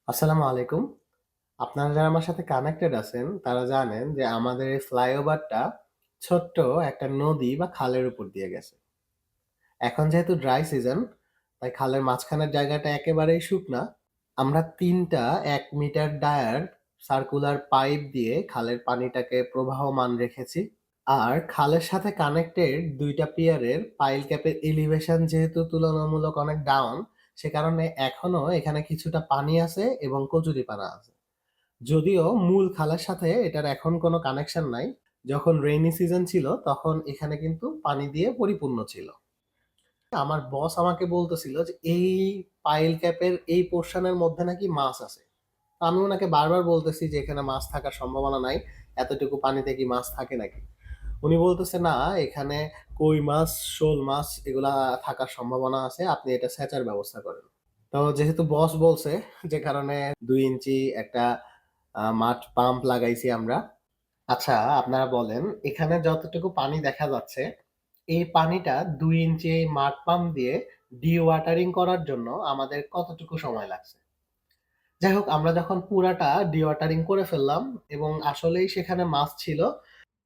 আসসালামু আলাইকুম। আপনারা যারা আমার সাথে কানেক্টেড আছেন, তারা জানেন যে আমাদের এই ফ্লাইওভারটা ছোট্ট একটা নদী বা খালের উপর দিয়ে গেছে। এখন যেহেতু ড্রাই সিজন, তাই খালের মাঝখানের জায়গাটা একেবারেই শুকনা। আমরা ৩ টা ১ মিটার ডায়ার সার্কুলার পাইপ দিয়ে খালের পানিটাকে প্রবাহমান রেখেছি। আর খালের সাথে কানেক্টেড ২ টা পিয়ারের পাইল ক্যাপের এলিভেশন যেহেতু তুলনামূলক অনেক ডাউন, সে কারণে এখনো এখানে কিছুটা পানি আছে এবং কচুরিপানা আছে। যদিও মূল খালের সাথে এটার এখন কোনো কানেকশন নাই। যখন রেইনি সিজন ছিল তখন এখানে কিন্তু পানি দিয়ে পরিপূর্ণ ছিল। আমার বস আমাকে বলতেছিল যে এই পাইল ক্যাপের এই পোরশনের মধ্যে নাকি মাছ আছে। তো আমি উনাকে বারবার বলতেছি যে এখানে মাছ থাকার সম্ভাবনা নাই। এতটুকু পানিতে কি মাছ থাকে নাকি? উনি বলতেছে না, এখানে কই মাছ, শোল মাছ এগুলা থাকার সম্ভাবনা আছে। আপনি এটা সেচার ব্যবস্থা করেন। তো যেহেতু বস বলছে, যে কারণে ২ ইঞ্চি একটা মাড পাম্প লাগাইছি আমরা। আচ্ছা, আপনারা বলেন এখানে যতটুকু পানি দেখা যাচ্ছে, এই পানিটা ২ ইঞ্চি এই মাড পাম্প দিয়ে ডিওয়াটারিং করার জন্য আমাদের কতটুকু সময় লাগছে? যাই হোক, আমরা যখন পুরাটা ডিওয়াটারিং করে ফেললাম এবং আসলেই সেখানে মাছ ছিল।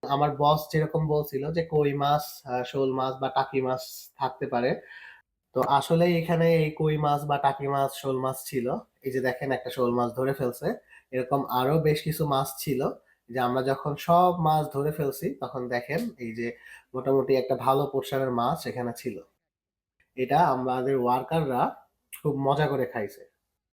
আমার বস যেরকম বলছিল যে কই মাছ, শোল মাছ বা টাকি মাছ থাকতে পারে। তো আসলেই এখানে এই কই মাছ বা টাকি মাছ, শোল মাছ ছিল। এই যে দেখেন একটা শোল মাছ ধরে ফেলছে। এরকম আরো বেশ কিছু মাছ ছিল। যে আমরা যখন সব মাছ ধরে ফেলছি তখন দেখেন এই যে মোটামুটি একটা ভালো পোর্শনের মাছ এখানে ছিল। এটা আমাদের ওয়ার্কাররা খুব মজা করে খাইছে।